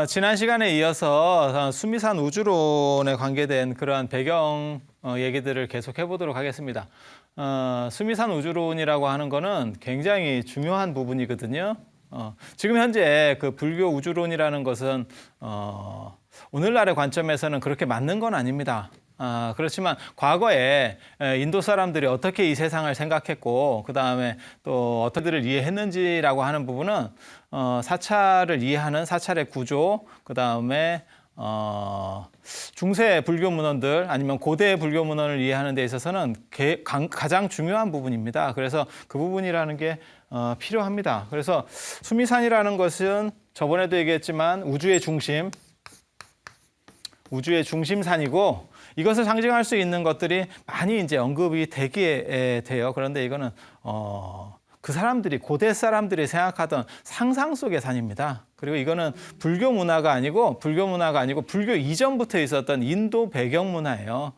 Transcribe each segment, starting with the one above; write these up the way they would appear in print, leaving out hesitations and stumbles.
지난 시간에 이어서 수미산 우주론에 관계된 그러한 배경 얘기들을 계속 해보도록 하겠습니다. 수미산 우주론이라고 하는 거는 굉장히 중요한 부분이거든요. 지금 현재 그 불교 우주론이라는 것은 오늘날의 관점에서는 그렇게 맞는 건 아닙니다. 그렇지만 과거에 인도 사람들이 어떻게 이 세상을 생각했고 그 다음에 또 어떤 들을 이해했는지라고 하는 부분은 사찰을 이해하는 사찰의 구조, 그 다음에 중세 불교 문헌들 아니면 고대 불교 문헌을 이해하는 데 있어서는 가장 중요한 부분입니다. 그래서 그 부분이라는 게 필요합니다. 그래서 수미산이라는 것은 저번에도 얘기했지만 우주의 중심산이고 이것을 상징할 수 있는 것들이 많이 이제 언급이 되게 돼요. 그런데 이거는 그 사람들이 고대 사람들이 생각하던 상상 속의 산입니다. 그리고 이거는 불교 문화가 아니고 불교 이전부터 있었던 인도 배경 문화예요.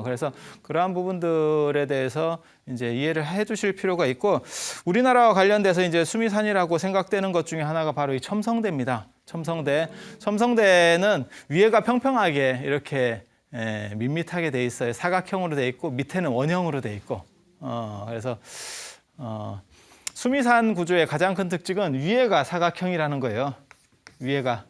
그래서 그러한 부분들에 대해서 이제 이해를 해 주실 필요가 있고 우리나라와 관련돼서 이제 수미산이라고 생각되는 것 중에 하나가 바로 이 첨성대입니다. 첨성대는 위에가 평평하게 이렇게 밋밋하게 돼 있어요. 사각형으로 돼 있고 밑에는 원형으로 돼 있고 그래서 수미산 구조의 가장 큰 특징은 위에가 사각형이라는 거예요. 위에가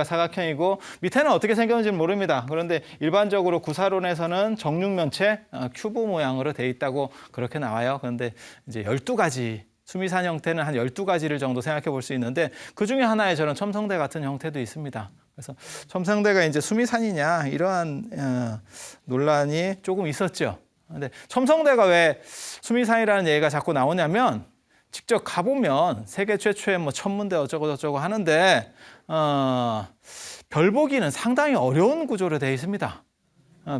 사각형이고 밑에는 어떻게 생겼는지는 모릅니다. 그런데 일반적으로 구사론에서는 정육면체 큐브 모양으로 돼 있다고 그렇게 나와요. 그런데 이제 12가지 수미산 형태는 한 12가지를 정도 생각해 볼 수 있는데 그중에 하나에 저는 첨성대 같은 형태도 있습니다. 그래서 첨성대가 이제 수미산이냐 이러한 논란이 조금 있었죠. 근데 첨성대가 왜 수미산이라는 얘기가 자꾸 나오냐면 직접 가보면 세계 최초의 뭐 천문대 어쩌고 저쩌고 하는데 별 보기는 상당히 어려운 구조로 되어 있습니다.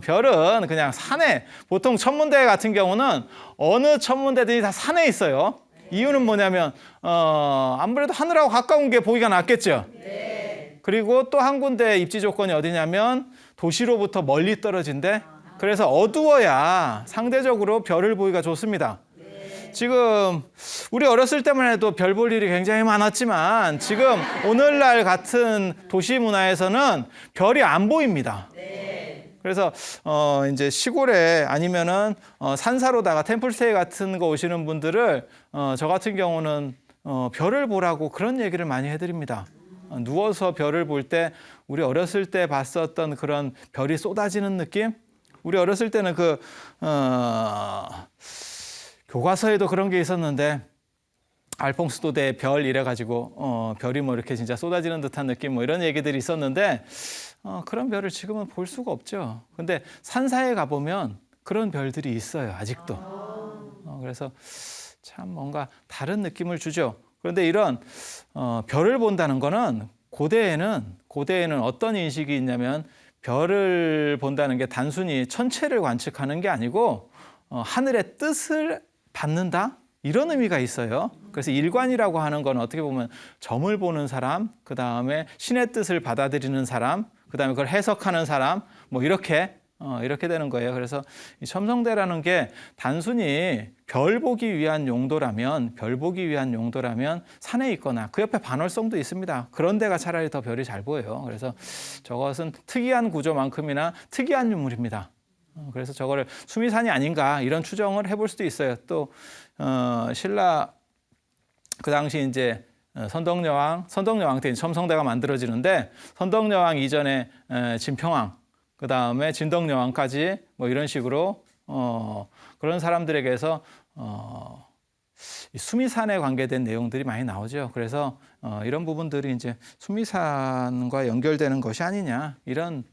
별은 그냥 산에 보통 천문대 같은 경우는 어느 천문대들이 다 산에 있어요. 이유는 뭐냐면 아무래도 하늘하고 가까운 게 보기가 낫겠죠. 그리고 또 한 군데 입지 조건이 어디냐면 도시로부터 멀리 떨어진데 그래서 어두워야 상대적으로 별을 보기가 좋습니다. 지금 우리 어렸을 때만 해도 별 볼 일이 굉장히 많았지만 지금 오늘날 같은 도시 문화에서는 별이 안 보입니다. 그래서 이제 시골에 아니면은 산사로다가 템플스테이 같은 거 오시는 분들을 저 같은 경우는 별을 보라고 그런 얘기를 많이 해드립니다. 누워서 별을 볼 때 우리 어렸을 때 봤었던 그런 별이 쏟아지는 느낌? 우리 어렸을 때는 교과서에도 그런 게 있었는데 알퐁스도대 별 이래가지고 별이 뭐 이렇게 진짜 쏟아지는 듯한 느낌 뭐 이런 얘기들이 있었는데 그런 별을 지금은 볼 수가 없죠. 근데 산사에 가보면 그런 별들이 있어요. 아직도. 그래서 참 뭔가 다른 느낌을 주죠. 그런데 이런 별을 본다는 거는 고대에는 어떤 인식이 있냐면 별을 본다는 게 단순히 천체를 관측하는 게 아니고 하늘의 뜻을 받는다? 이런 의미가 있어요. 그래서 일관이라고 하는 건 어떻게 보면 점을 보는 사람, 그 다음에 신의 뜻을 받아들이는 사람, 그 다음에 그걸 해석하는 사람, 뭐 이렇게 되는 거예요. 그래서 이 첨성대라는 게 단순히 별 보기 위한 용도라면 산에 있거나 그 옆에 반월성도 있습니다. 그런 데가 차라리 더 별이 잘 보여요. 그래서 저것은 특이한 구조만큼이나 특이한 유물입니다. 그래서 저거를 수미산이 아닌가 이런 추정을 해볼 수도 있어요. 또 신라 그 당시 이제 선덕여왕 때 첨성대가 만들어지는데 선덕여왕 이전에 진평왕 그 다음에 진덕여왕까지 뭐 이런 식으로 그런 사람들에게서 수미산에 관계된 내용들이 많이 나오죠. 그래서 이런 부분들이 이제 수미산과 연결되는 것이 아니냐 이런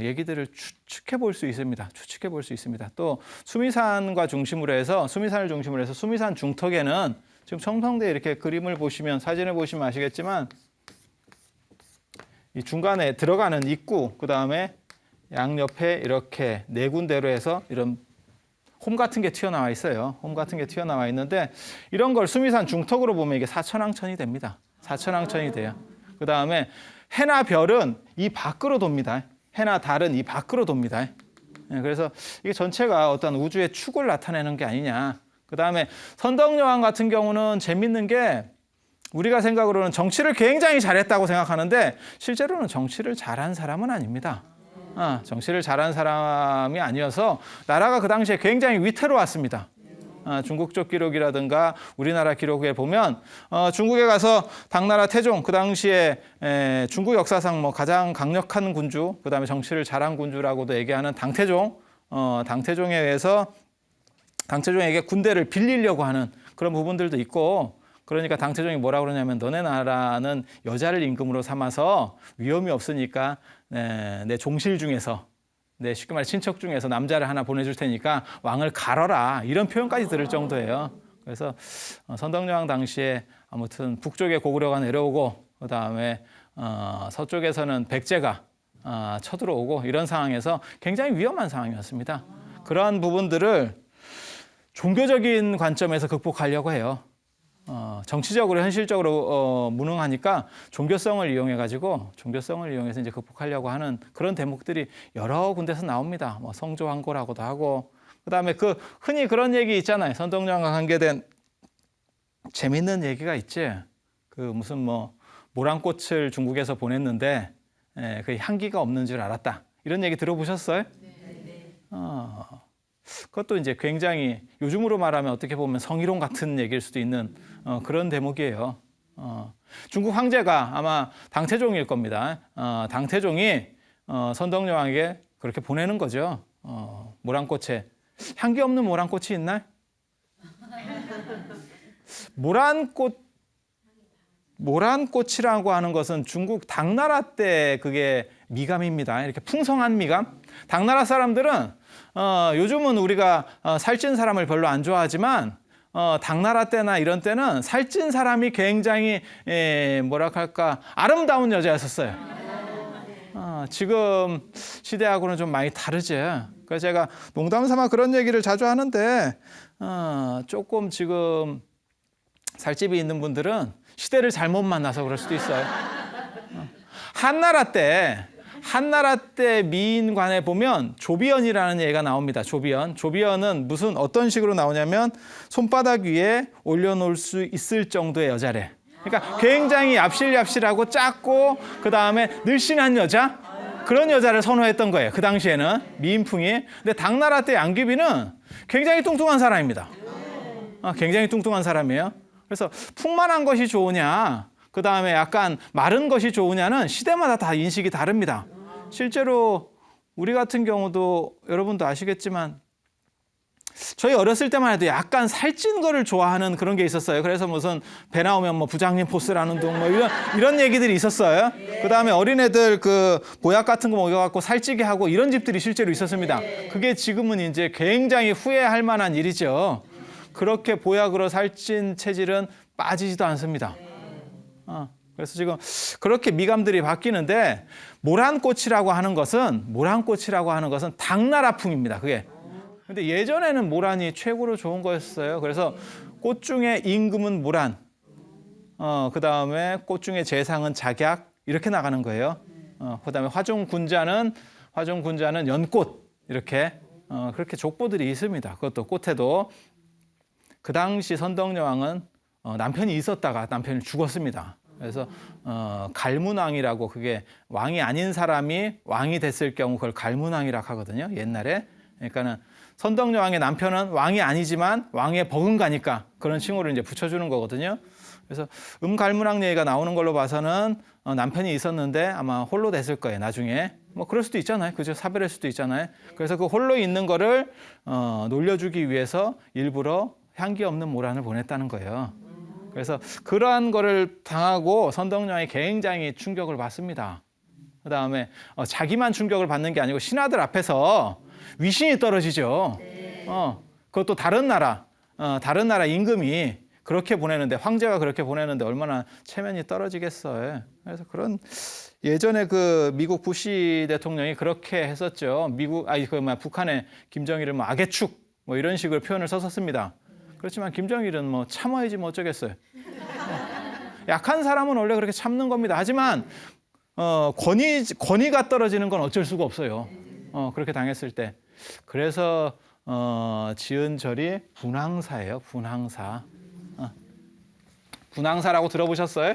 얘기들을 추측해 볼 수 있습니다. 또 수미산을 중심으로 해서 수미산 중턱에는 지금 첨성대 이렇게 그림을 보시면 사진을 보시면 아시겠지만 이 중간에 들어가는 입구 그 다음에 양옆에 이렇게 네 군데로 해서 이런 홈 같은 게 튀어나와 있어요. 홈 같은 게 튀어나와 있는데 이런 걸 수미산 중턱으로 보면 이게 사천왕천이 됩니다. 사천왕천이 돼요. 그 다음에 해나 별은 이 밖으로 돕니다. 해나 달은 이 밖으로 돕니다. 그래서 이게 전체가 어떤 우주의 축을 나타내는 게 아니냐. 그 다음에 선덕여왕 같은 경우는 재밌는 게 우리가 생각으로는 정치를 굉장히 잘했다고 생각하는데 실제로는 정치를 잘한 사람은 아닙니다. 정치를 잘한 사람이 아니어서 나라가 그 당시에 굉장히 위태로웠습니다. 중국 쪽 기록이라든가 우리나라 기록에 보면 중국에 가서 당나라 태종, 그 당시에 중국 역사상 뭐 가장 강력한 군주, 그다음에 정치를 잘한 군주라고도 얘기하는 당태종에 의해서 당태종에게 군대를 빌리려고 하는 그런 부분들도 있고, 그러니까 당태종이 뭐라고 그러냐면 너네 나라는 여자를 임금으로 삼아서 위험이 없으니까 내 종실 중에서, 내 쉽게 말해 친척 중에서 남자를 하나 보내줄 테니까 왕을 가러라, 이런 표현까지 들을 정도예요. 그래서 선덕여왕 당시에 아무튼 북쪽에 고구려가 내려오고 그다음에 서쪽에서는 백제가 쳐들어오고 이런 상황에서 굉장히 위험한 상황이었습니다. 그러한 부분들을 종교적인 관점에서 극복하려고 해요. 정치적으로 현실적으로 무능하니까 종교성을 이용해서 이제 극복하려고 하는 그런 대목들이 여러 군데서 나옵니다. 뭐 성조항고라고도 하고, 그다음에 그 흔히 그런 얘기 있잖아요. 선덕여왕과 관계된 재밌는 얘기가 있지. 그 무슨 뭐 모란꽃을 중국에서 보냈는데 그 향기가 없는 줄 알았다, 이런 얘기 들어보셨어요? 네. 그것도 이제 굉장히 요즘으로 말하면 어떻게 보면 성희롱 같은 얘기일 수도 있는 그런 대목이에요. 중국 황제가 아마 당태종일 겁니다. 당태종이 선덕여왕에게 그렇게 보내는 거죠. 모란꽃에 향기 없는 모란꽃이 있나요? 모란꽃이라고 하는 것은 중국 당나라 때 그게 미감입니다. 이렇게 풍성한 미감. 당나라 사람들은 요즘은 우리가 살찐 사람을 별로 안 좋아하지만 당나라 때나 이런 때는 살찐 사람이 굉장히 뭐랄까 아름다운 여자였었어요. 지금 시대하고는 좀 많이 다르지. 그래서 제가 농담 삼아 그런 얘기를 자주 하는데 조금 지금 살집이 있는 분들은 시대를 잘못 만나서 그럴 수도 있어요. 한나라 때 미인관에 보면 조비연이라는 얘기가 나옵니다. 조비연은 어떤 식으로 나오냐면 손바닥 위에 올려놓을 수 있을 정도의 여자래. 그러니까 굉장히 얍실얍실하고 작고 그다음에 늘씬한 여자, 그런 여자를 선호했던 거예요. 그 당시에는 미인풍이. 근데 당나라 때 양귀비는 굉장히 뚱뚱한 사람입니다. 굉장히 뚱뚱한 사람이에요. 그래서 풍만한 것이 좋으냐, 그 다음에 약간 마른 것이 좋으냐는 시대마다 다 인식이 다릅니다. 실제로 우리 같은 경우도 여러분도 아시겠지만 저희 어렸을 때만 해도 약간 살찐 거를 좋아하는 그런 게 있었어요. 그래서 무슨 배 나오면 뭐 부장님 포스라는 둥 뭐 이런 얘기들이 있었어요. 그 다음에 어린애들 그 보약 같은 거 먹여갖고 살찌게 하고 이런 집들이 실제로 있었습니다. 그게 지금은 이제 굉장히 후회할 만한 일이죠. 그렇게 보약으로 살찐 체질은 빠지지도 않습니다. 그래서 지금 그렇게 미감들이 바뀌는데 모란꽃이라고 하는 것은 당나라풍입니다. 그게. 근데 예전에는 모란이 최고로 좋은 거였어요. 그래서 꽃 중에 임금은 모란, 그 다음에 꽃 중에 재상은 작약, 이렇게 나가는 거예요. 그 다음에 화중군자는 연꽃, 이렇게 그렇게 족보들이 있습니다. 그것도 꽃에도. 그 당시 선덕여왕은 남편이 있었다가 남편이 죽었습니다. 그래서 갈문왕이라고, 그게 왕이 아닌 사람이 왕이 됐을 경우 그걸 갈문왕이라고 하거든요. 옛날에. 그러니까는 선덕여왕의 남편은 왕이 아니지만 왕의 버금가니까 그런 칭호를 이제 붙여주는 거거든요. 그래서 갈문왕 얘기가 나오는 걸로 봐서는 남편이 있었는데 아마 홀로 됐을 거예요. 나중에 뭐 그럴 수도 있잖아요. 그죠? 사별할 수도 있잖아요. 그래서 그 홀로 있는 거를 놀려주기 위해서 일부러 향기 없는 모란을 보냈다는 거예요. 그래서 그러한 거를 당하고 선덕여왕이 굉장히 충격을 받습니다. 그 다음에 자기만 충격을 받는 게 아니고 신하들 앞에서 위신이 떨어지죠. 그것도 다른 나라 임금이 그렇게 보내는데, 황제가 그렇게 보내는데 얼마나 체면이 떨어지겠어요. 그래서 그런 예전에 그 미국 부시 대통령이 그렇게 했었죠. 북한의 김정일을 뭐 악의 축 뭐 이런 식으로 표현을 썼었습니다. 그렇지만 김정일은 뭐 참아야지 뭐 어쩌겠어요. 약한 사람은 원래 그렇게 참는 겁니다. 하지만 권위가 떨어지는 건 어쩔 수가 없어요. 그렇게 당했을 때. 그래서 지은 절이 분황사예요. 분황사. 분향사라고 들어보셨어요?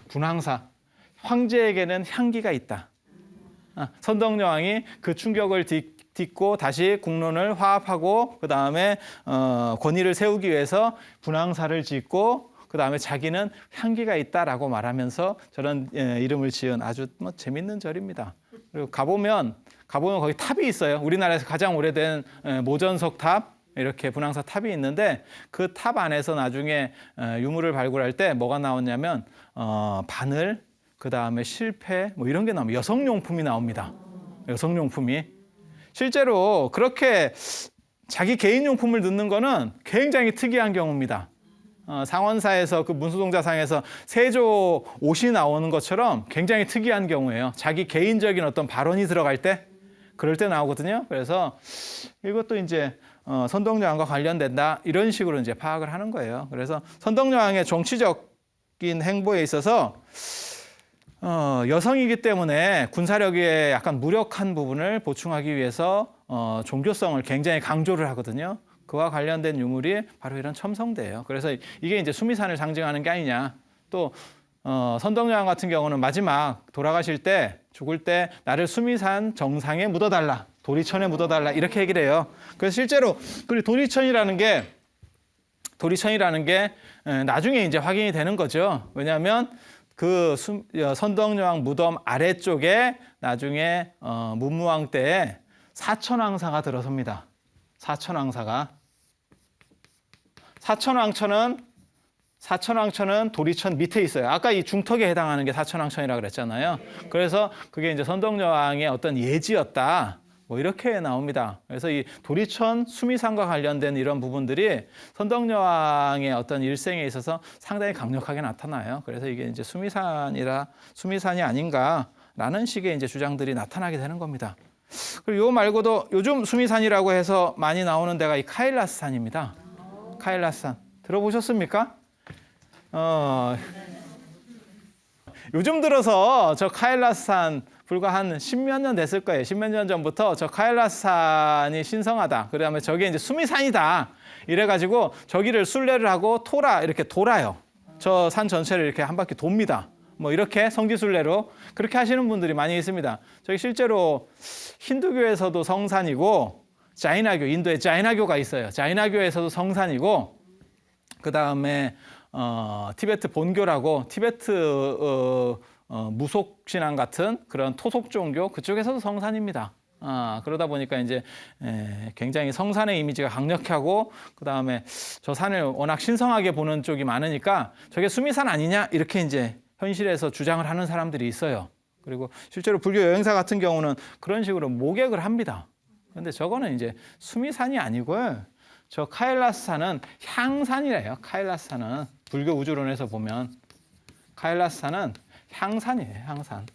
분향사. 황제에게는 향기가 있다. 선덕여왕이 그 충격을 딛고 다시 국론을 화합하고 그 다음에 권위를 세우기 위해서 분향사를 짓고 그 다음에 자기는 향기가 있다라고 말하면서 저런 이름을 지은 아주 뭐 재밌는 절입니다. 그리고 가보면 거기 탑이 있어요. 우리나라에서 가장 오래된 모전석 탑. 이렇게 분향사 탑이 있는데 그 탑 안에서 나중에 유물을 발굴할 때 뭐가 나왔냐면 바늘, 그 다음에 실패 뭐 이런 게 나옵니다. 여성용품이 나옵니다. 여성용품이. 실제로 그렇게 자기 개인용품을 넣는 거는 굉장히 특이한 경우입니다. 상원사에서 그 문수동자상에서 세조 옷이 나오는 것처럼 굉장히 특이한 경우예요. 자기 개인적인 어떤 발언이 들어갈 때 그럴 때 나오거든요. 그래서 이것도 이제 선덕여왕과 관련된다 이런 식으로 이제 파악을 하는 거예요. 그래서 선덕여왕의 정치적인 행보에 있어서 여성이기 때문에 군사력에 약간 무력한 부분을 보충하기 위해서 종교성을 굉장히 강조를 하거든요. 그와 관련된 유물이 바로 이런 첨성대예요. 그래서 이게 이제 수미산을 상징하는 게 아니냐. 또 선덕여왕 같은 경우는 마지막 돌아가실 때 죽을 때 나를 수미산 정상에 묻어달라. 도리천에 묻어달라. 이렇게 얘기를 해요. 그래서 실제로 그 도리천이라는 게 나중에 이제 확인이 되는 거죠. 왜냐하면 그 선덕여왕 무덤 아래쪽에 나중에 문무왕 때에 사천왕사가 들어섭니다. 사천왕천은 도리천 밑에 있어요. 아까 이 중턱에 해당하는 게 사천왕천이라고 그랬잖아요. 그래서 그게 이제 선덕여왕의 어떤 예지였다. 뭐 이렇게 나옵니다. 그래서 이 도리천 수미산과 관련된 이런 부분들이 선덕여왕의 어떤 일생에 있어서 상당히 강력하게 나타나요. 그래서 이게 이제 수미산이 아닌가라는 식의 이제 주장들이 나타나게 되는 겁니다. 그리고 요 말고도 요즘 수미산이라고 해서 많이 나오는 데가 이 카일라스산입니다. 카일라스산 들어보셨습니까? 요즘 들어서 저 카일라스산 불과 한 10몇 년 됐을 거예요. 10몇 년 전부터 저 카일라스산이 신성하다. 그다음에 저게 이제 수미산이다. 이래가지고 저기를 순례를 하고 이렇게 돌아요. 저 산 전체를 이렇게 한 바퀴 돕니다. 뭐 이렇게 성지순례로 그렇게 하시는 분들이 많이 있습니다. 저기 실제로 힌두교에서도 성산이고 인도에 자이나교가 있어요. 자이나교에서도 성산이고 그다음에 티베트 본교라고 티베트 무속신앙 같은 그런 토속 종교 그쪽에서도 성산입니다. 그러다 보니까 이제 굉장히 성산의 이미지가 강력하고 그다음에 저 산을 워낙 신성하게 보는 쪽이 많으니까 저게 수미산 아니냐 이렇게 이제 현실에서 주장을 하는 사람들이 있어요. 그리고 실제로 불교 여행사 같은 경우는 그런 식으로 모객을 합니다. 그런데 저거는 이제 수미산이 아니고요. 저 카일라스산은 향산이래요. 카일라스산은 불교 우주론에서 보면 카일라스산은 향산이에요. 향산.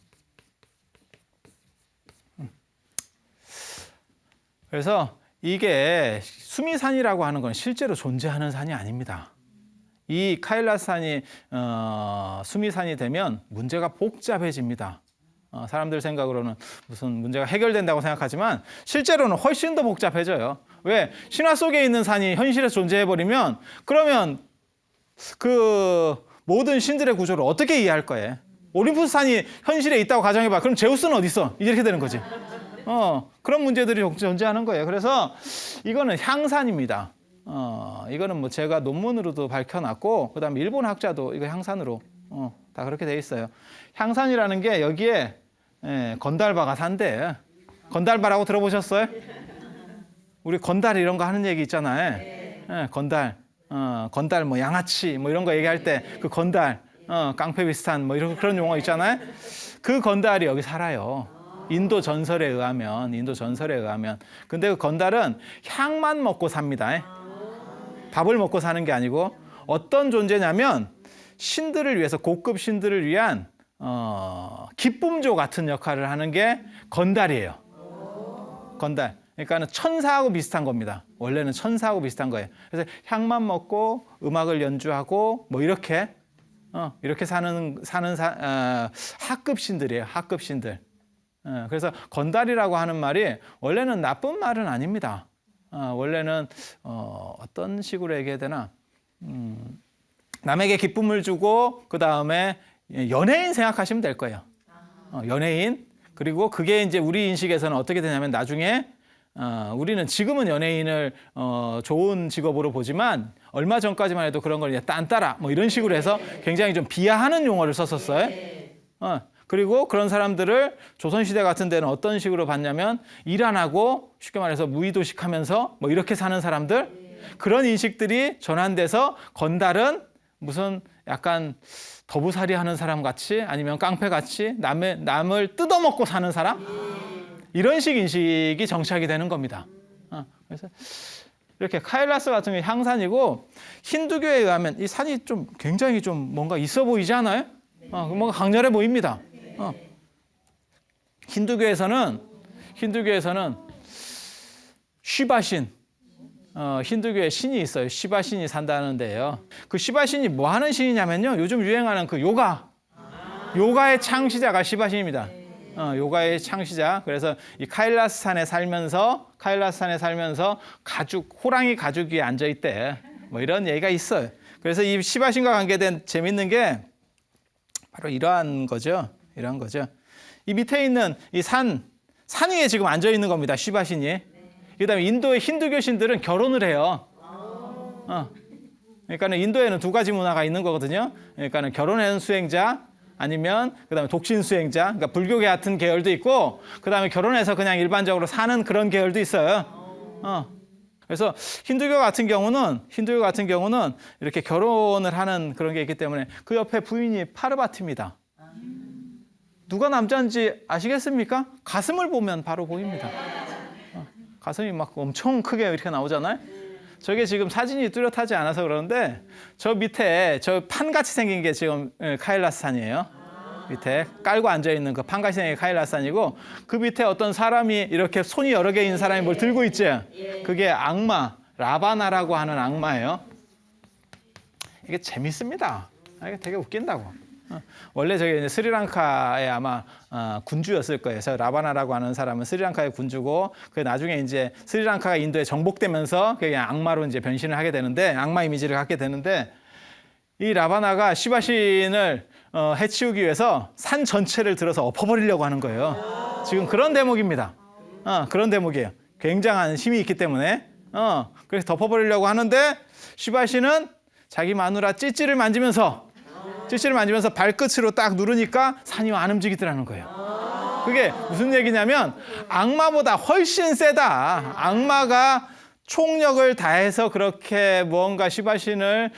그래서 이게 수미산이라고 하는 건 실제로 존재하는 산이 아닙니다. 이 카일라스산이 수미산이 되면 문제가 복잡해집니다. 사람들 생각으로는 무슨 문제가 해결된다고 생각하지만 실제로는 훨씬 더 복잡해져요. 왜? 신화 속에 있는 산이 현실에서 존재해버리면 그러면 그 모든 신들의 구조를 어떻게 이해할 거예요? 올림푸스 산이 현실에 있다고 가정해봐. 그럼 제우스는 어디 있어? 이렇게 되는 거지. 그런 문제들이 존재하는 거예요. 그래서 이거는 향산입니다. 이거는 뭐 제가 논문으로도 밝혀놨고 그다음에 일본 학자도 이거 향산으로 다 그렇게 돼 있어요. 향산이라는 게 여기에 건달바가 산대. 건달바라고 들어보셨어요? 우리 건달 이런 거 하는 얘기 있잖아요. 건달 뭐 양아치 뭐 이런 거 얘기할 때 그 건달 깡패 비슷한 뭐 이런 그런 용어 있잖아요. 그 건달이 여기 살아요. 인도 전설에 의하면. 근데 그 건달은 향만 먹고 삽니다. 밥을 먹고 사는 게 아니고 어떤 존재냐면 신들을 위해서 고급 신들을 위한 기쁨조 같은 역할을 하는 게 건달이에요. 건달. 그러니까는 천사하고 비슷한 겁니다. 원래는 천사하고 비슷한 거예요. 그래서 향만 먹고 음악을 연주하고 뭐 이렇게 사는 하급 신들이에요. 하급 신들. 그래서 건달이라고 하는 말이 원래는 나쁜 말은 아닙니다. 원래는 어떤 식으로 얘기해야 되나? 남에게 기쁨을 주고 그 다음에 연예인 생각하시면 될 거예요. 연예인. 그리고 그게 이제 우리 인식에서는 어떻게 되냐면 나중에 우리는 지금은 연예인을 좋은 직업으로 보지만 얼마 전까지만 해도 그런 걸 이제 딴따라 뭐 이런 식으로 해서 굉장히 좀 비하하는 용어를 썼었어요. 그리고 그런 사람들을 조선시대 같은 데는 어떤 식으로 봤냐면 일 안 하고 쉽게 말해서 무의도식하면서 뭐 이렇게 사는 사람들 그런 인식들이 전환돼서 건달은 무슨 약간 더부살이 하는 사람 같이 아니면 깡패 같이 남을 뜯어먹고 사는 사람 이런 식 인식이 정착이 되는 겁니다. 그래서 이렇게 카일라스 같은 게 향산이고 힌두교에 의하면 이 산이 좀 굉장히 좀 뭔가 있어 보이지 않아요? 뭔가 강렬해 보입니다. 힌두교에서는 쉬바신 힌두교에 신이 있어요. 시바신이 산다는데요. 그 시바신이 뭐 하는 신이냐면요. 요즘 유행하는 그 요가의 창시자가 시바신입니다. 요가의 창시자. 그래서 이 카일라스 산에 살면서 호랑이 가죽 위에 앉아 있대. 뭐 이런 얘기가 있어요. 그래서 이 시바신과 관계된 재밌는 게 바로 이러한 거죠. 이 밑에 있는 이 산 위에 지금 앉아 있는 겁니다. 시바신이. 그다음에 인도의 힌두교 신들은 결혼을 해요. 그러니까는 인도에는 두 가지 문화가 있는 거거든요. 그러니까는 결혼한 수행자 아니면 그다음에 독신 수행자. 그러니까 불교 같은 계열도 있고 그다음에 결혼해서 그냥 일반적으로 사는 그런 계열도 있어요. 그래서 힌두교 같은 경우는 이렇게 결혼을 하는 그런 게 있기 때문에 그 옆에 부인이 파르바티입니다. 누가 남자인지 아시겠습니까? 가슴을 보면 바로 보입니다. 가슴이 막 엄청 크게 이렇게 나오잖아요. 저게 지금 사진이 뚜렷하지 않아서 그러는데 저 밑에 저 판같이 생긴 게 지금 카일라스 산이에요. 밑에 깔고 앉아있는 그 판같이 생긴 게 카일라스 산이고 그 밑에 어떤 사람이 이렇게 손이 여러 개 있는 사람이 뭘 들고 있지. 그게 악마, 라바나라고 하는 악마예요. 이게 재밌습니다. 이게 되게 웃긴다고. 원래 저게 이제 스리랑카의 아마 군주였을 거예요. 저 라바나라고 하는 사람은 스리랑카의 군주고 그 나중에 이제 스리랑카가 인도에 정복되면서 그냥 악마로 이제 변신을 하게 되는데 악마 이미지를 갖게 되는데 이 라바나가 시바신을 해치우기 위해서 산 전체를 들어서 엎어버리려고 하는 거예요. 지금 그런 대목입니다. 그런 대목이에요. 굉장한 힘이 있기 때문에 그래서 덮어버리려고 하는데 시바신은 자기 마누라 찌찌를 만지면서 발끝으로 딱 누르니까 산이 안 움직이더라는 거예요. 그게 무슨 얘기냐면 악마보다 훨씬 세다. 악마가 총력을 다해서 그렇게 무언가 시바신을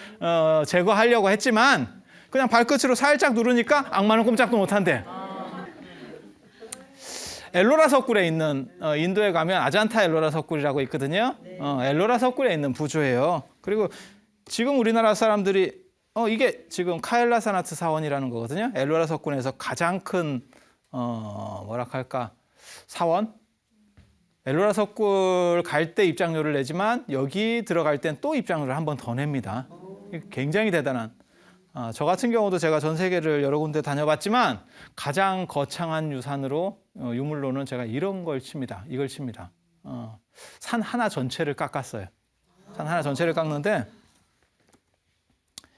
제거하려고 했지만 그냥 발끝으로 살짝 누르니까 악마는 꼼짝도 못한대. 엘로라 석굴에 있는 인도에 가면 아잔타 엘로라 석굴이라고 있거든요. 엘로라 석굴에 있는 부조예요. 그리고 지금 우리나라 사람들이 이게 지금 카일라사나트 사원이라는 거거든요. 엘로라 석굴에서 가장 큰 사원. 엘로라 석굴 갈 때 입장료를 내지만 여기 들어갈 땐 또 입장료를 한 번 더 냅니다. 굉장히 대단한. 저 같은 경우도 제가 전 세계를 여러 군데 다녀봤지만 가장 거창한 유물로는 제가 이런 걸 칩니다. 이걸 칩니다. 산 하나 전체를 깎았어요. 산 하나 전체를 깎는데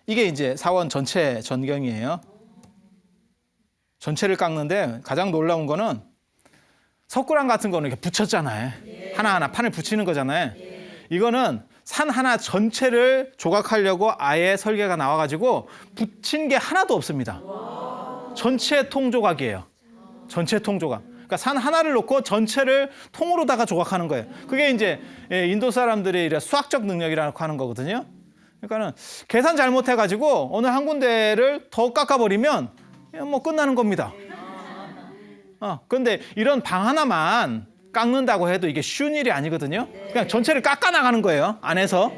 이게 이제 사원 전체 전경이에요. 전체를 깎는데 가장 놀라운 거는 석굴암 같은 거는 이렇게 붙였잖아요. 하나하나 판을 붙이는 거잖아요. 이거는 산 하나 전체를 조각하려고 아예 설계가 나와가지고 붙인 게 하나도 없습니다. 전체 통조각이에요. 전체 통조각. 그러니까 산 하나를 놓고 전체를 통으로다가 조각하는 거예요. 그게 이제 인도 사람들의 수학적 능력이라고 하는 거거든요. 그러니까는 계산 잘못해가지고 어느 한 군데를 더 깎아버리면 뭐 끝나는 겁니다. 그런데 이런 방 하나만 깎는다고 해도 이게 쉬운 일이 아니거든요. 그냥 전체를 깎아 나가는 거예요. 안에서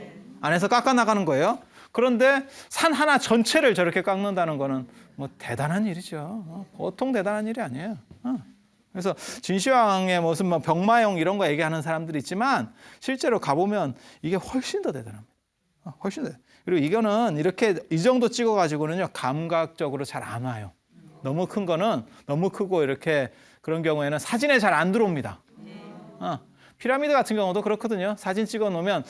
깎아 나가는 거예요. 그런데 산 하나 전체를 저렇게 깎는다는 거는 뭐 대단한 일이죠. 보통 대단한 일이 아니에요. 그래서 진시황의 무슨 뭐 병마용 이런 거 얘기하는 사람들이 있지만 실제로 가보면 이게 훨씬 더 대단합니다. 훨씬 더. 그리고 이거는 이렇게 이 정도 찍어가지고는요 감각적으로 잘 안 와요. 너무 큰 거는 너무 크고 이렇게 그런 경우에는 사진에 잘 안 들어옵니다. 피라미드 같은 경우도 그렇거든요. 사진 찍어 놓으면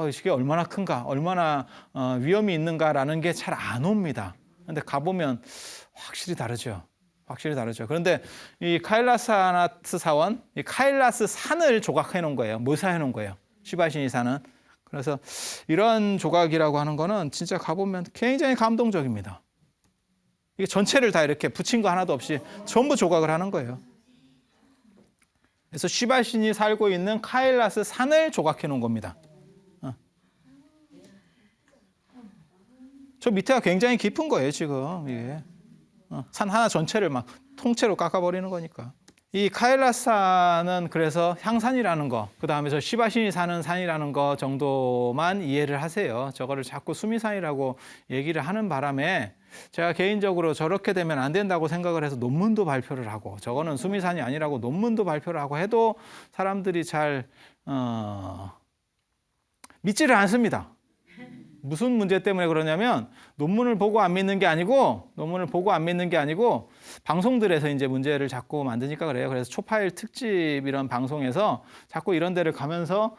이게 얼마나 큰가, 얼마나 위험이 있는가라는 게 잘 안 옵니다. 근데 가보면 확실히 다르죠. 확실히 다르죠. 그런데 이 카일라스아나트 사원, 이 카일라스 산을 조각해 놓은 거예요. 묘사해 놓은 거예요. 시바신이 산은. 그래서 이런 조각이라고 하는 거는 진짜 가보면 굉장히 감동적입니다. 이게 전체를 다 이렇게 붙인 거 하나도 없이 전부 조각을 하는 거예요. 그래서 시바신이 살고 있는 카일라스 산을 조각해 놓은 겁니다. 저 밑에가 굉장히 깊은 거예요, 지금. 이게. 산 하나 전체를 막 통째로 깎아버리는 거니까. 이 카일라스산은 그래서 향산이라는 거, 그 다음에 저 시바신이 사는 산이라는 거 정도만 이해를 하세요. 저거를 자꾸 수미산이라고 얘기를 하는 바람에 제가 개인적으로 저렇게 되면 안 된다고 생각을 해서 논문도 발표를 하고, 저거는 수미산이 아니라고 논문도 발표를 하고 해도 사람들이 잘 믿지를 않습니다. 무슨 문제 때문에 그러냐면 논문을 보고 안 믿는 게 아니고 방송들에서 이제 문제를 자꾸 만드니까 그래요. 그래서 초파일 특집 이런 방송에서 자꾸 이런 데를 가면서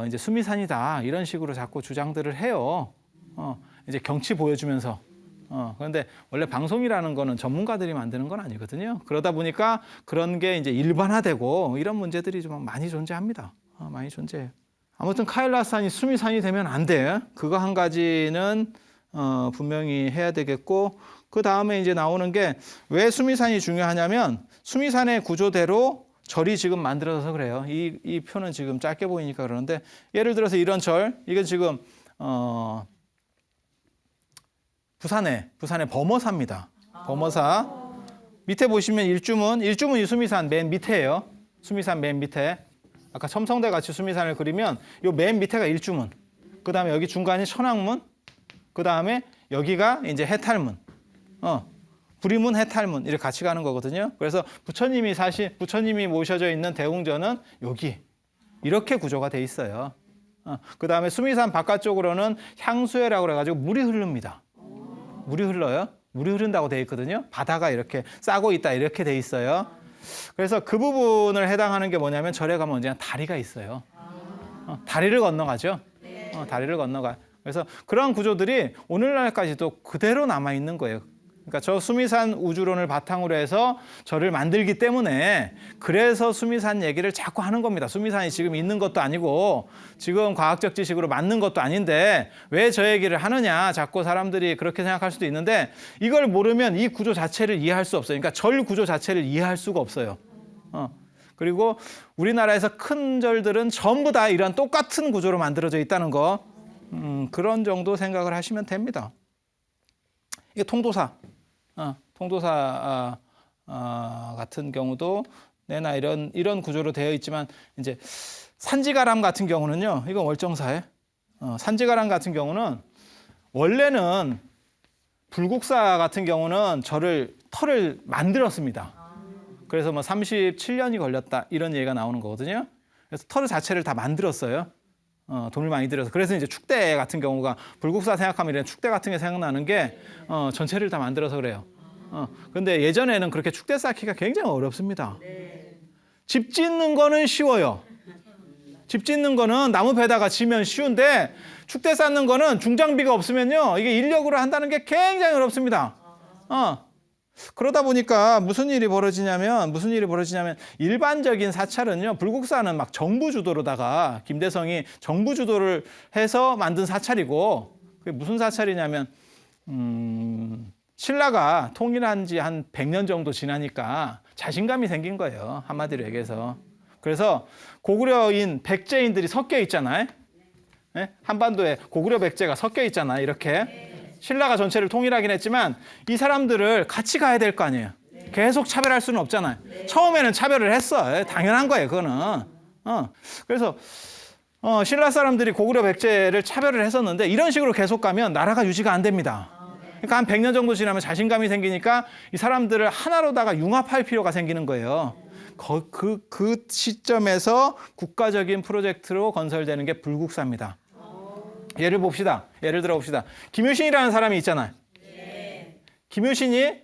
이제 수미산이다 이런 식으로 자꾸 주장들을 해요. 이제 경치 보여주면서. 그런데 원래 방송이라는 거는 전문가들이 만드는 건 아니거든요. 그러다 보니까 그런 게 이제 일반화되고 이런 문제들이 좀 많이 존재합니다. 많이 존재해요. 아무튼 카일라스산이 수미산이 되면 안 돼. 그거 한 가지는 분명히 해야 되겠고, 그 다음에 이제 나오는 게 왜 수미산이 중요하냐면 수미산의 구조대로 절이 지금 만들어져서 그래요. 이 표는 지금 짧게 보이니까 그러는데, 예를 들어서 이런 절, 이건 지금 부산의 범어사입니다. 범어사. 밑에 보시면 일주문 이 수미산 맨 밑에예요. 수미산 맨 밑에. 아까 첨성대 같이 수미산을 그리면 요 맨 밑에가 일주문. 그 다음에 여기 중간이 천왕문. 그 다음에 여기가 이제 해탈문. 구리문, 해탈문 이렇게 같이 가는 거거든요. 그래서 부처님이 모셔져 있는 대웅전은 여기 이렇게 구조가 돼 있어요. 그 다음에 수미산 바깥쪽으로는 향수회라고 그래가지고 물이 흐릅니다. 물이 흘러요. 물이 흐른다고 돼 있거든요. 바다가 이렇게 싸고 있다 이렇게 돼 있어요. 그래서 그 부분을 해당하는 게 뭐냐면 절에 가면 언제나 다리가 있어요. 다리를 건너가죠. 다리를 건너가. 그래서 그런 구조들이 오늘날까지도 그대로 남아 있는 거예요. 그러니까 저 수미산 우주론을 바탕으로 해서 절을 만들기 때문에 그래서 수미산 얘기를 자꾸 하는 겁니다. 수미산이 지금 있는 것도 아니고 지금 과학적 지식으로 맞는 것도 아닌데 왜 저 얘기를 하느냐 자꾸 사람들이 그렇게 생각할 수도 있는데 이걸 모르면 이 구조 자체를 이해할 수 없어요. 그러니까 절 구조 자체를 이해할 수가 없어요. 그리고 우리나라에서 큰 절들은 전부 다 이런 똑같은 구조로 만들어져 있다는 거 그런 정도 생각을 하시면 됩니다. 이게 통도사. 통도사 같은 경우도 내나 이런 구조로 되어 있지만 이제 산지가람 같은 경우는요. 이건 월정사에 산지가람 같은 경우는 원래는 불국사 같은 경우는 터를 만들었습니다. 그래서 뭐 37년이 걸렸다 이런 얘기가 나오는 거거든요. 그래서 터 자체를 다 만들었어요. 돈을 많이 들여서. 그래서 이제 축대 같은 경우가 불국사 생각하면 이런 축대 같은 게 생각나는 게 전체를 다 만들어서 그래요. 근데 예전에는 그렇게 축대 쌓기가 굉장히 어렵습니다. 집 짓는 거는 쉬워요. 집 짓는 거는 나무 베다가 지면 쉬운데 축대 쌓는 거는 중장비가 없으면요. 이게 인력으로 한다는 게 굉장히 어렵습니다. 그러다 보니까 무슨 일이 벌어지냐면 일반적인 사찰은요. 불국사는 막 정부 주도로다가 김대성이 정부 주도를 해서 만든 사찰이고 그게 무슨 사찰이냐면 신라가 통일한 지 한 100년 정도 지나니까 자신감이 생긴 거예요. 한마디로 얘기해서. 그래서 고구려인 백제인들이 섞여 있잖아요. 네? 한반도에 고구려 백제가 섞여 있잖아요. 이렇게. 신라가 전체를 통일하긴 했지만 이 사람들을 같이 가야 될 거 아니에요. 계속 차별할 수는 없잖아요. 처음에는 차별을 했어. 당연한 거예요. 그거는. 그래서 신라 사람들이 고구려 백제를 차별을 했었는데 이런 식으로 계속 가면 나라가 유지가 안 됩니다. 그러니까 한 100년 정도 지나면 자신감이 생기니까 이 사람들을 하나로다가 융합할 필요가 생기는 거예요. 그 시점에서 국가적인 프로젝트로 건설되는 게 불국사입니다. 예를 들어 봅시다. 김유신이라는 사람이 있잖아요. 김유신이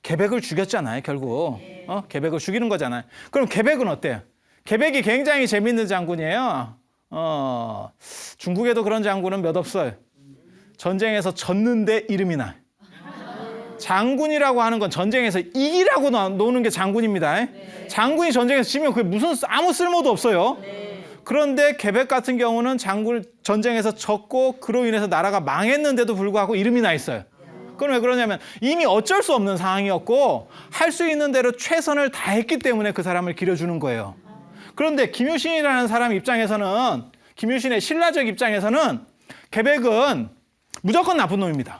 계백을 죽였잖아요. 결국 계백을 죽이는 거잖아요. 그럼 계백은 어때요? 계백이 굉장히 재밌는 장군이에요. 중국에도 그런 장군은 몇 없어요. 전쟁에서 졌는데 이름이 나요. 장군이라고 하는 건 전쟁에서 이기라고 노는 게 장군입니다. 장군이 전쟁에서 지면 그게 아무 쓸모도 없어요. 그런데 계백 같은 경우는 전쟁에서 졌고 그로 인해서 나라가 망했는데도 불구하고 이름이 나 있어요. 그건 왜 그러냐면 이미 어쩔 수 없는 상황이었고 할 수 있는 대로 최선을 다했기 때문에 그 사람을 기려주는 거예요. 그런데 김유신이라는 사람 입장에서는, 김유신의 신라적 입장에서는 계백은 무조건 나쁜 놈입니다.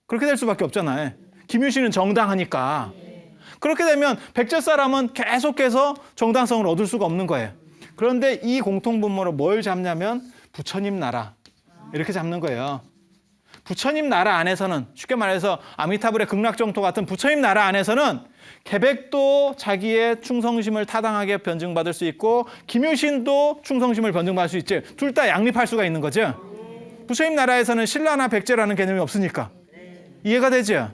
그렇게 될 수밖에 없잖아요. 김유신은 정당하니까. 그렇게 되면 백제 사람은 계속해서 정당성을 얻을 수가 없는 거예요. 그런데 이 공통분모로 뭘 잡냐면 부처님 나라, 이렇게 잡는 거예요. 부처님 나라 안에서는, 쉽게 말해서 아미타불의 극락정토 같은 부처님 나라 안에서는 계백도 자기의 충성심을 타당하게 변증받을 수 있고 김유신도 충성심을 변증받을 수 있지. 둘 다 양립할 수가 있는 거죠. 부처님 나라에서는 신라나 백제라는 개념이 없으니까. 이해가 되죠?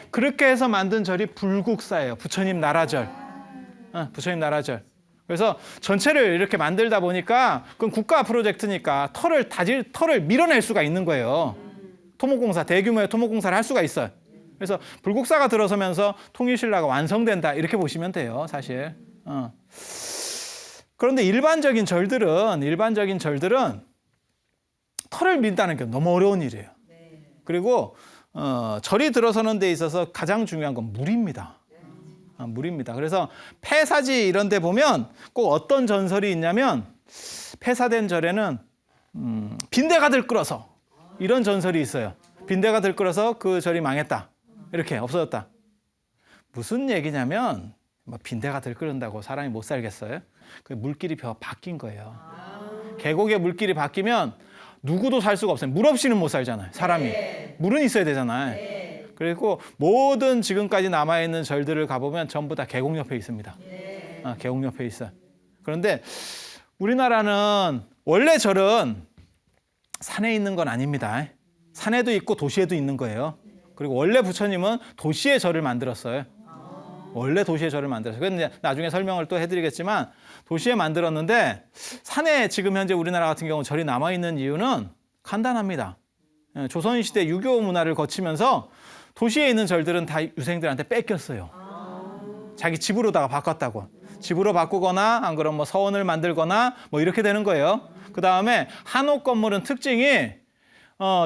그렇게 해서 만든 절이 불국사예요. 부처님 나라절. 부처님 나라절. 그래서 전체를 이렇게 만들다 보니까 그건 국가 프로젝트니까 털을 밀어낼 수가 있는 거예요. 토목공사, 대규모의 토목공사를 할 수가 있어요. 그래서 불국사가 들어서면서 통일신라가 완성된다, 이렇게 보시면 돼요, 사실. 그런데 일반적인 절들은 털을 민다는 게 너무 어려운 일이에요. 그리고 절이 들어서는 데 있어서 가장 중요한 건 물입니다. 물입니다. 그래서 폐사지 이런 데 보면 꼭 어떤 전설이 있냐면 폐사된 절에는 빈대가 들끓어서, 이런 전설이 있어요. 빈대가 들끓어서 그 절이 망했다, 이렇게 없어졌다. 무슨 얘기냐면 빈대가 들끓는다고 사람이 못 살겠어요? 그 물길이 바뀐 거예요. 계곡의 물길이 바뀌면 누구도 살 수가 없어요. 물 없이는 못 살잖아요, 사람이. 물은 있어야 되잖아요. 그리고 모든 지금까지 남아있는 절들을 가보면 전부 다 계곡 옆에 있습니다. 계곡 옆에 있어요. 그런데 우리나라는 원래 절은 산에 있는 건 아닙니다. 산에도 있고 도시에도 있는 거예요. 그리고 원래 부처님은 도시의 절을 만들었어요. 원래 도시의 절을 만들었어요. 그건 나중에 설명을 또 해드리겠지만 도시에 만들었는데, 산에 지금 현재 우리나라 같은 경우 절이 남아있는 이유는 간단합니다. 조선시대 유교 문화를 거치면서 도시에 있는 절들은 다 유생들한테 뺏겼어요. 자기 집으로다가 바꿨다고. 집으로 바꾸거나 안 그러면 뭐 서원을 만들거나 뭐 이렇게 되는 거예요. 그 다음에 한옥 건물은 특징이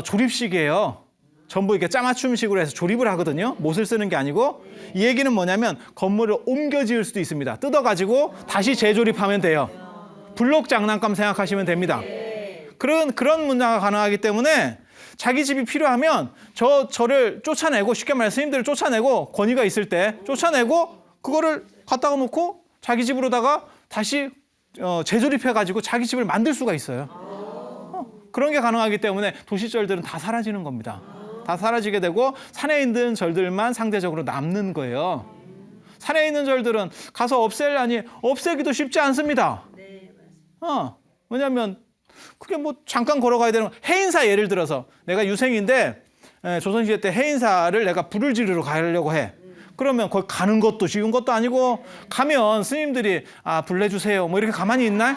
조립식이에요. 전부 이렇게 짜맞춤식으로 해서 조립을 하거든요. 못을 쓰는 게 아니고. 이 얘기는 뭐냐면 건물을 옮겨 지을 수도 있습니다. 뜯어가지고 다시 재조립하면 돼요. 블록 장난감 생각하시면 됩니다. 그런 문화가 가능하기 때문에 자기 집이 필요하면 저를 쫓아내고, 쉽게 말해서 스님들을 쫓아내고, 권위가 있을 때 쫓아내고 그거를 갖다가 놓고 자기 집으로다가 다시 재조립해가지고 자기 집을 만들 수가 있어요. 그런 게 가능하기 때문에 도시절들은 다 사라지는 겁니다. 다 사라지게 되고 산에 있는 절들만 상대적으로 남는 거예요. 산에 있는 절들은 가서 없애려니 없애기도 쉽지 않습니다. 왜냐하면 그게 뭐 잠깐 걸어가야 되는, 해인사 예를 들어서 내가 유생인데 조선시대 때 해인사를 내가 불을 지르러 가려고 해. 그러면 거기 가는 것도 쉬운 것도 아니고, 가면 스님들이 불 내주세요 뭐 이렇게 가만히 있나?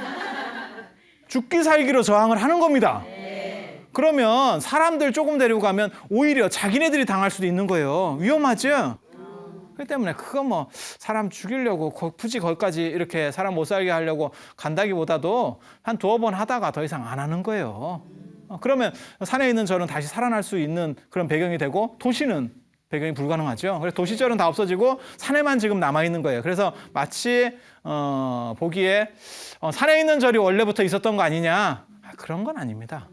죽기 살기로 저항을 하는 겁니다. 그러면 사람들 조금 데리고 가면 오히려 자기네들이 당할 수도 있는 거예요. 위험하죠? 그렇기 때문에 그거 뭐 사람 죽이려고 굳이 거기까지 이렇게 사람 못 살게 하려고 간다기보다도 한 두어 번 하다가 더 이상 안 하는 거예요. 그러면 산에 있는 절은 다시 살아날 수 있는 그런 배경이 되고, 도시는 배경이 불가능하죠. 그래서 도시절은 다 없어지고 산에만 지금 남아있는 거예요. 그래서 마치 보기에 산에 있는 절이 원래부터 있었던 거 아니냐, 그런 건 아닙니다.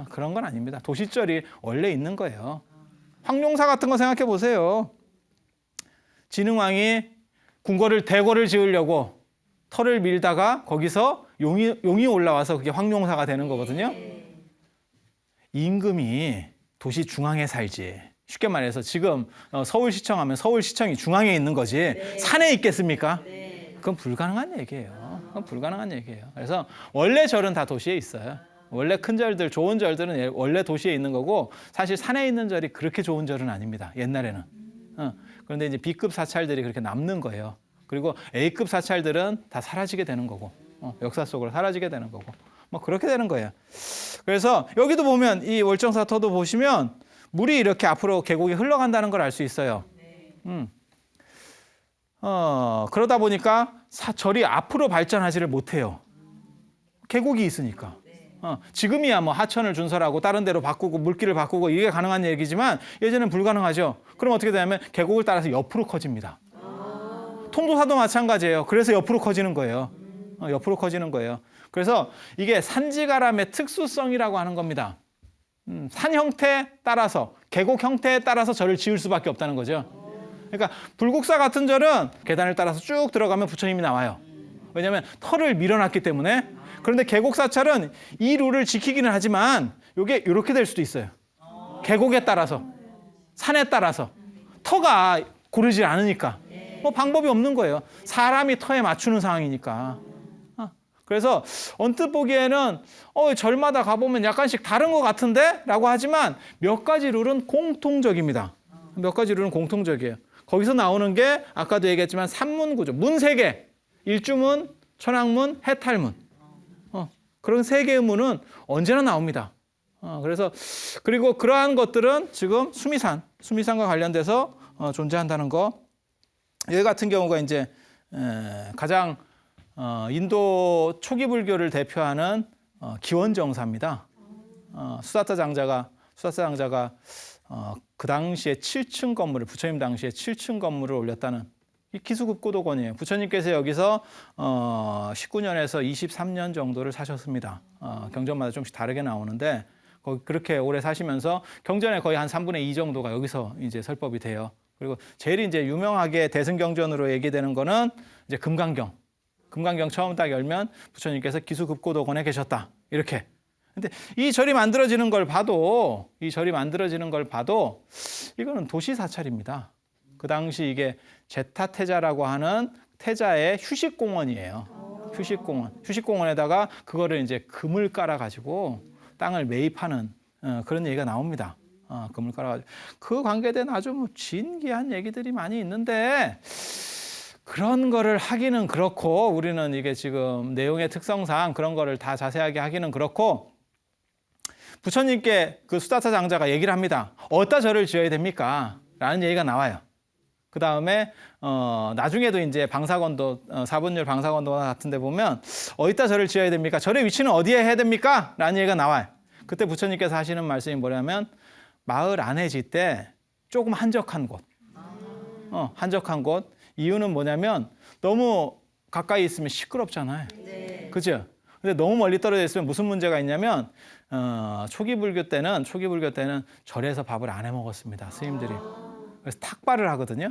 그런 건 아닙니다. 도시절이 원래 있는 거예요. 황룡사 같은 거 생각해 보세요. 진흥왕이 대궐을 지으려고 털을 밀다가 거기서 용이 올라와서 그게 황룡사가 되는 거거든요. 임금이 도시 중앙에 살지. 쉽게 말해서 지금 서울시청 하면 서울시청이 중앙에 있는 거지 산에 있겠습니까? 그건 불가능한 얘기예요. 그건 불가능한 얘기예요. 그래서 원래 절은 다 도시에 있어요. 원래 큰 절들, 좋은 절들은 원래 도시에 있는 거고, 사실 산에 있는 절이 그렇게 좋은 절은 아닙니다. 옛날에는. 그런데 이제 B급 사찰들이 그렇게 남는 거예요. 그리고 A급 사찰들은 다 사라지게 되는 거고, 역사 속으로 사라지게 되는 거고, 뭐 그렇게 되는 거예요. 그래서 여기도 보면 이 월정사터도 보시면 물이 이렇게 앞으로 계곡이 흘러간다는 걸 알 수 있어요. 그러다 보니까 절이 앞으로 발전하지를 못해요. 계곡이 있으니까. 지금이야 뭐 하천을 준설하고 다른 데로 바꾸고 물길을 바꾸고 이게 가능한 얘기지만 예전엔 불가능하죠. 그럼 어떻게 되냐면 계곡을 따라서 옆으로 커집니다. 통도사도 마찬가지예요. 그래서 옆으로 커지는 거예요. 옆으로 커지는 거예요. 그래서 이게 산지가람의 특수성이라고 하는 겁니다. 산 형태에 따라서 계곡 형태에 따라서 절을 지을 수밖에 없다는 거죠. 그러니까 불국사 같은 절은 계단을 따라서 쭉 들어가면 부처님이 나와요. 왜냐하면 터를 밀어놨기 때문에. 그런데 계곡 사찰은 이 룰을 지키기는 하지만 이게 이렇게 될 수도 있어요. 계곡에 따라서, 산에 따라서 터가 고르지 않으니까 뭐 방법이 없는 거예요. 사람이 터에 맞추는 상황이니까. 그래서 언뜻 보기에는 절마다 가보면 약간씩 다른 것 같은데? 라고 하지만 몇 가지 룰은 공통적입니다. 몇 가지 룰은 공통적이에요. 거기서 나오는 게 아까도 얘기했지만 산문 구조, 문 3개, 일주문, 천왕문, 해탈문. 그런 3개의 문은 언제나 나옵니다. 그래서 그리고 그러한 것들은 지금 수미산과 관련돼서 존재한다는 거. 여기 같은 경우가 이제 가장 인도 초기 불교를 대표하는 기원정사입니다. 수다타 장자가 그 당시에 7층 건물을 부처님 당시에 7층 건물을 올렸다는 이 기수급고도건이에요. 부처님께서 여기서 19년에서 23년 정도를 사셨습니다. 경전마다 좀씩 다르게 나오는데 그렇게 오래 사시면서 경전에 거의 한 3분의 2 정도가 여기서 이제 설법이 돼요. 그리고 제일 이제 유명하게 대승경전으로 얘기되는 거는 이제 금강경 처음 딱 열면 부처님께서 기수급고도건에 계셨다. 이렇게. 근데 이 절이 만들어지는 걸 봐도 이거는 도시 사찰입니다. 그 당시 이게 제타태자라고 하는 태자의 휴식공원이에요. 휴식공원에다가 그거를 이제 금을 깔아가지고 땅을 매입하는 그런 얘기가 나옵니다. 금을 깔아가지고 그 관계된 아주 진기한 얘기들이 많이 있는데 그런 거를 하기는 그렇고 우리는 이게 지금 내용의 특성상 그런 거를 다 자세하게 하기는 그렇고 부처님께 그 수다타 장자가 얘기를 합니다. 어디다 절을 지어야 됩니까? 라는 얘기가 나와요. 그 다음에 나중에도 이제 방사건도 4분율 방사건도 같은 데 보면 어디다 절을 지어야 됩니까? 절의 위치는 어디에 해야 됩니까? 라는 얘기가 나와요. 그때 부처님께서 하시는 말씀이 뭐냐면 마을 안에 짓되 조금 한적한 곳. 한적한 곳. 이유는 뭐냐면 너무 가까이 있으면 시끄럽잖아요. 네. 그죠? 근데 너무 멀리 떨어져 있으면 무슨 문제가 있냐면 초기 불교 때는 절에서 밥을 안 해 먹었습니다. 스님들이. 그래서 탁발을 하거든요.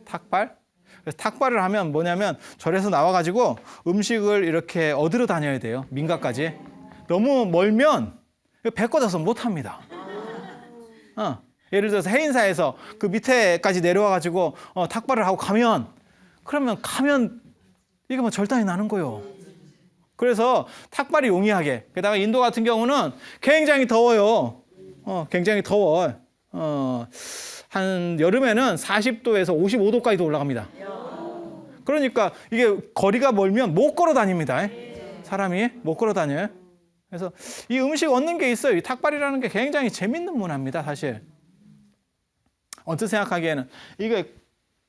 탁발. 그래서 탁발을 하면 뭐냐면 절에서 나와가지고 음식을 이렇게 얻으러 다녀야 돼요. 민가까지. 너무 멀면 배 꺼져서 못 합니다. 예를 들어서 해인사에서 그 밑에까지 내려와가지고 탁발을 하고 그러면 이게 뭐 절단이 나는 거예요. 그래서 탁발이 용이하게. 게다가 인도 같은 경우는 굉장히 더워요. 굉장히 더워요. 한 여름에는 40도에서 55도까지도 올라갑니다. 그러니까 이게 거리가 멀면 못 걸어 다닙니다. 사람이 못 걸어 다녀요. 그래서 이 음식 얻는 게 있어요. 이 탁발이라는 게 굉장히 재밌는 문화입니다, 사실. 언뜻 생각하기에는 이게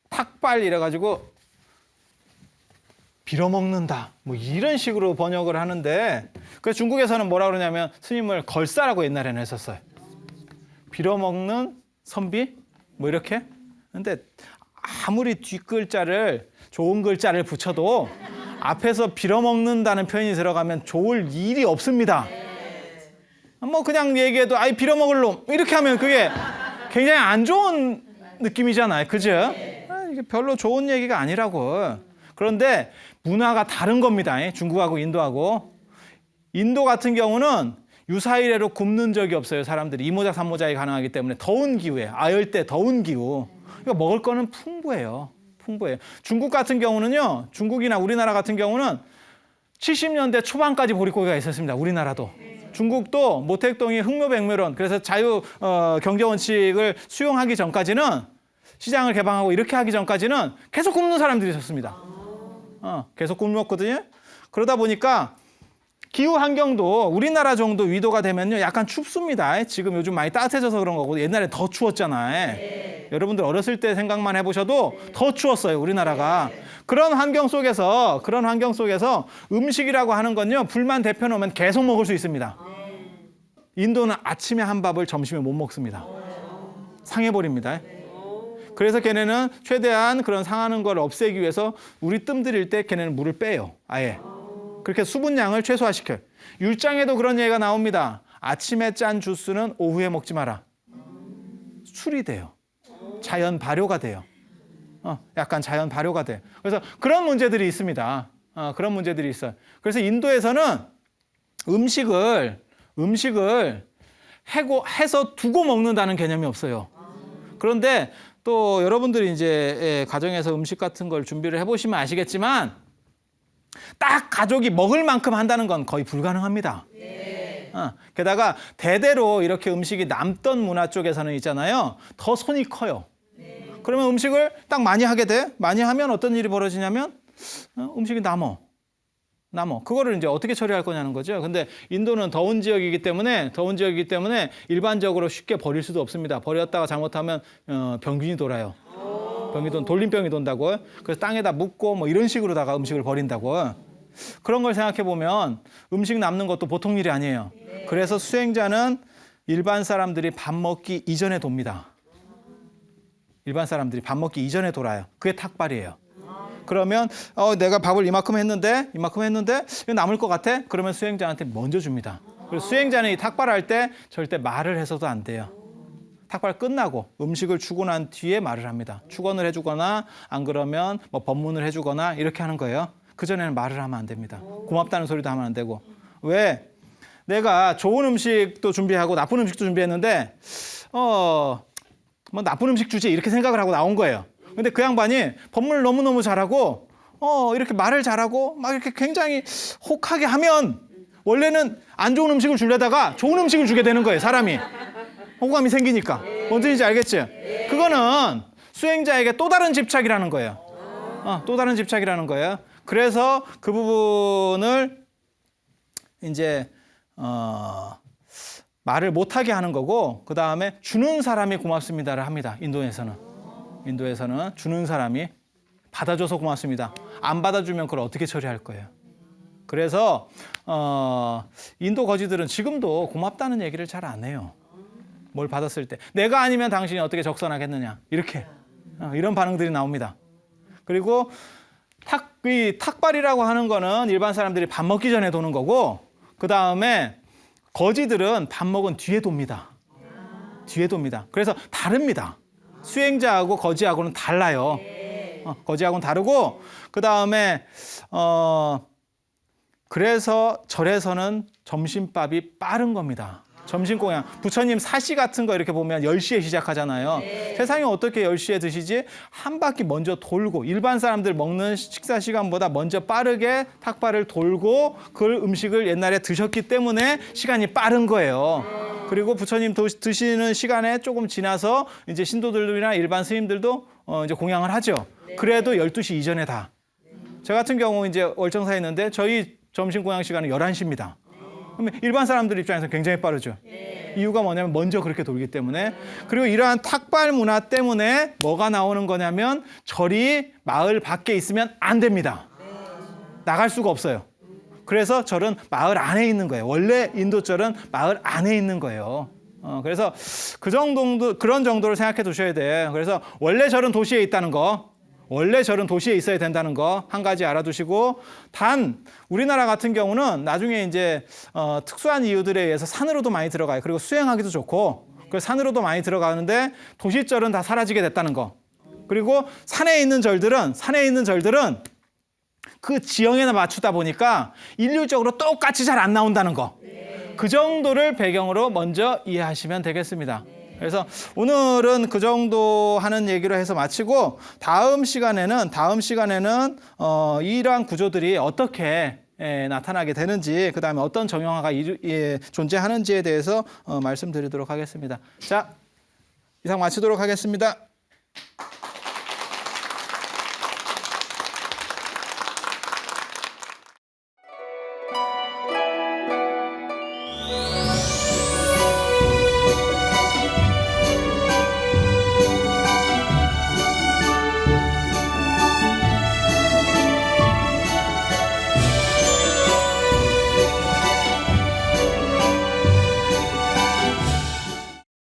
탁발 이래가지고 빌어먹는다 뭐 이런 식으로 번역을 하는데 그 중국에서는 뭐라 그러냐면 스님을 걸사라고 옛날에는 했었어요. 빌어먹는 선비 뭐 이렇게. 근데 아무리 뒷글자를 좋은 글자를 붙여도 앞에서 빌어먹는다는 표현이 들어가면 좋을 일이 없습니다. 뭐 그냥 얘기해도 아이 빌어먹을 놈 이렇게 하면 그게 굉장히 안 좋은 느낌이잖아요. 그죠? 이게 별로 좋은 얘기가 아니라고. 그런데 문화가 다른 겁니다. 중국하고 인도하고. 인도 같은 경우는 유사일해로 굶는 적이 없어요. 사람들이 이모작 삼모작이 가능하기 때문에 더운 기후에 아열대 더운 기후. 그러니까 먹을 거는 풍부해요. 중국 같은 경우는요. 중국이나 우리나라 같은 경우는 70년대 초반까지 보릿고기가 있었습니다. 우리나라도. 중국도 모택동이 흑묘백묘론 그래서 자유 경제 원칙을 수용하기 전까지는 시장을 개방하고 이렇게 하기 전까지는 계속 굶는 사람들이 있었습니다. 계속 굶었거든요. 그러다 보니까 기후 환경도 우리나라 정도 위도가 되면요 약간 춥습니다. 지금 요즘 많이 따뜻해져서 그런 거고 옛날에 더 추웠잖아요. 여러분들 어렸을 때 생각만 해보셔도 더 추웠어요 우리나라가. 그런 환경 속에서 음식이라고 하는 건요 불만 데펴놓으면 계속 먹을 수 있습니다. 인도는 아침에 한 밥을 점심에 못 먹습니다. 상해버립니다. 그래서 걔네는 최대한 그런 상하는 걸 없애기 위해서 우리 뜸 들일 때 걔네는 물을 빼요. 아예. 그렇게 수분량을 최소화시켜요. 율장에도 그런 얘기가 나옵니다. 아침에 짠 주스는 오후에 먹지 마라. 술이 돼요. 자연 발효가 돼요. 약간 자연 발효가 돼. 그래서 그런 문제들이 있습니다. 그런 문제들이 있어요. 그래서 인도에서는 음식을 해서 두고 먹는다는 개념이 없어요. 그런데 또 여러분들이 이제 가정에서 음식 같은 걸 준비를 해보시면 아시겠지만 딱 가족이 먹을 만큼 한다는 건 거의 불가능합니다. 게다가 대대로 이렇게 음식이 남던 문화 쪽에서는 있잖아요. 더 손이 커요. 그러면 음식을 딱 많이 하게 돼. 많이 하면 어떤 일이 벌어지냐면 음식이 남어. 그거를 이제 어떻게 처리할 거냐는 거죠. 근데 인도는 더운 지역이기 때문에 일반적으로 쉽게 버릴 수도 없습니다. 버렸다가 잘못하면 병균이 돌아요. 돌림병이 돈다고. 그래서 땅에다 묻고 뭐 이런 식으로다가 음식을 버린다고. 그런 걸 생각해 보면 음식 남는 것도 보통 일이 아니에요. 그래서 수행자는 일반 사람들이 밥 먹기 이전에 돕니다. 일반 사람들이 밥 먹기 이전에 돌아요. 그게 탁발이에요. 그러면 내가 밥을 이만큼 했는데 이거 남을 것 같아? 그러면 수행자한테 먼저 줍니다. 그리고 수행자는 이 탁발할 때 절대 말을 해서도 안 돼요. 탁발 끝나고 음식을 주고 난 뒤에 말을 합니다. 축원을 해주거나 안 그러면 뭐 법문을 해주거나 이렇게 하는 거예요. 그전에는 말을 하면 안 됩니다. 고맙다는 소리도 하면 안 되고. 왜? 내가 좋은 음식도 준비하고 나쁜 음식도 준비했는데 뭐 나쁜 음식 주지 이렇게 생각을 하고 나온 거예요. 근데 그 양반이 법문을 너무너무 잘하고 이렇게 말을 잘하고 막 이렇게 굉장히 혹하게 하면 원래는 안 좋은 음식을 주려다가 좋은 음식을 주게 되는 거예요. 사람이. 호감이 생기니까. 뭔 뜻인지 알겠지? 그거는 수행자에게 또 다른 집착이라는 거예요. 또 다른 집착이라는 거예요. 그래서 그 부분을 이제 말을 못하게 하는 거고 그 다음에 주는 사람이 고맙습니다를 합니다. 인도에서는 주는 사람이 받아줘서 고맙습니다. 안 받아주면 그걸 어떻게 처리할 거예요. 그래서 인도 거지들은 지금도 고맙다는 얘기를 잘 안 해요. 뭘 받았을 때 내가 아니면 당신이 어떻게 적선하겠느냐 이렇게 이런 반응들이 나옵니다. 그리고 탁발이라고 하는 거는 일반 사람들이 밥 먹기 전에 도는 거고 그 다음에 거지들은 밥 먹은 뒤에 돕니다. 그래서 다릅니다. 수행자하고 거지하고는 달라요. 거지하고는 다르고 그 다음에 그래서 절에서는 점심밥이 빠른 겁니다. 점심공양. 부처님 사시 같은 거 이렇게 보면 10시에 시작하잖아요. 세상에 어떻게 10시에 드시지? 한 바퀴 먼저 돌고 일반 사람들 먹는 식사 시간보다 먼저 빠르게 탁발을 돌고 그 음식을 옛날에 드셨기 때문에 시간이 빠른 거예요. 그리고 부처님 드시는 시간에 조금 지나서 이제 신도들이나 일반 스님들도 이제 공양을 하죠. 그래도 12시 이전에 다. 저 같은 경우 이제 월정사에 있는데 저희 점심 공양 시간은 11시입니다. 그러면 일반 사람들 입장에서 굉장히 빠르죠. 이유가 뭐냐면 먼저 그렇게 돌기 때문에. 그리고 이러한 탁발 문화 때문에 뭐가 나오는 거냐면 절이 마을 밖에 있으면 안 됩니다. 나갈 수가 없어요. 그래서 절은 마을 안에 있는 거예요. 원래 인도절은 마을 안에 있는 거예요. 그래서 그런 정도를 생각해 두셔야 돼요. 그래서 원래 절은 도시에 있다는 거, 원래 절은 도시에 있어야 된다는 거 한 가지 알아두시고, 단 우리나라 같은 경우는 나중에 이제 특수한 이유들에 의해서 산으로도 많이 들어가요. 그리고 수행하기도 좋고, 그래서 산으로도 많이 들어가는데 도시절은 다 사라지게 됐다는 거. 그리고 산에 있는 절들은 그 지형에 맞추다 보니까 일률적으로 똑같이 잘 안 나온다는 거. 그 정도를 배경으로 먼저 이해하시면 되겠습니다. 그래서 오늘은 그 정도 하는 얘기로 해서 마치고 다음 시간에는 이러한 구조들이 어떻게 나타나게 되는지, 그 다음에 어떤 정형화가 존재하는지에 대해서 말씀드리도록 하겠습니다. 자, 이상 마치도록 하겠습니다.